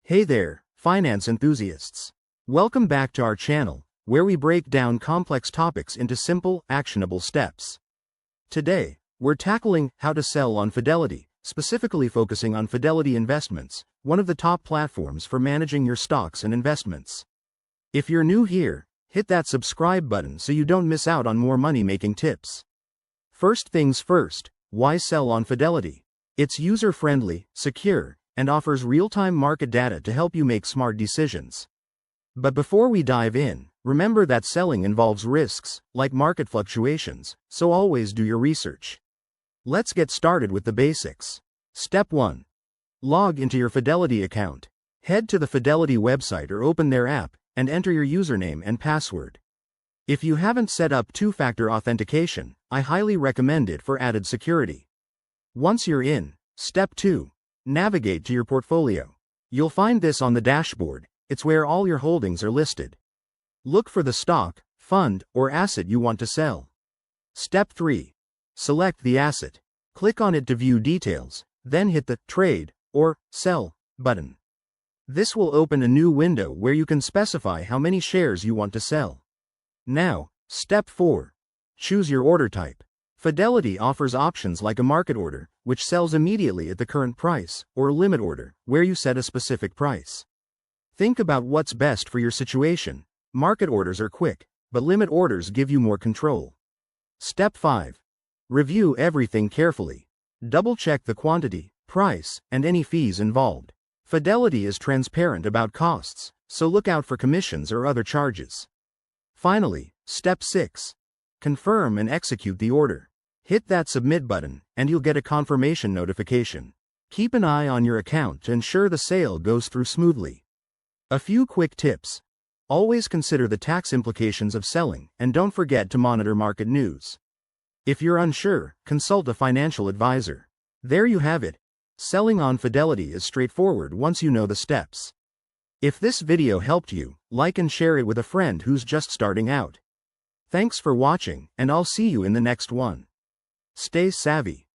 Hey there, finance enthusiasts. Welcome back to our channel, where we break down complex topics into simple, actionable steps. Today, we're tackling how to sell on Fidelity, specifically focusing on Fidelity Investments, one of the top platforms for managing your stocks and investments. If you're new here, hit that subscribe button so you don't miss out on more money-making tips. First things first, why sell on Fidelity? It's user-friendly, secure, and offers real-time market data to help you make smart decisions. But before we dive in, remember that selling involves risks, like market fluctuations, so always do your research. Let's get started with the basics. Step 1. Log into your Fidelity account. Head to the Fidelity website or open their app, and enter your username and password. If you haven't set up two-factor authentication, I highly recommend it for added security. Once you're in, Step 2. Navigate to your portfolio. You'll find this on the dashboard. It's where all your holdings are listed. Look for the stock, fund, or asset you want to sell. Step 3. Select the asset. Click on it to view details, then hit the Trade or Sell button. This will open a new window where you can specify how many shares you want to sell. Now, Step 4. Choose your order type. Fidelity offers options like a market order, which sells immediately at the current price, or a limit order, where you set a specific price. Think about what's best for your situation. Market orders are quick, but limit orders give you more control. Step 5. Review everything carefully. Double-check the quantity, price, and any fees involved. Fidelity is transparent about costs, so look out for commissions or other charges. Finally, Step 6. Confirm and execute the order. Hit that submit button, and you'll get a confirmation notification. Keep an eye on your account to ensure the sale goes through smoothly. A few quick tips. Always consider the tax implications of selling, and don't forget to monitor market news. If you're unsure, consult a financial advisor. There you have it. Selling on Fidelity is straightforward once you know the steps. If this video helped you, like and share it with a friend who's just starting out. Thanks for watching, and I'll see you in the next one. Stay savvy.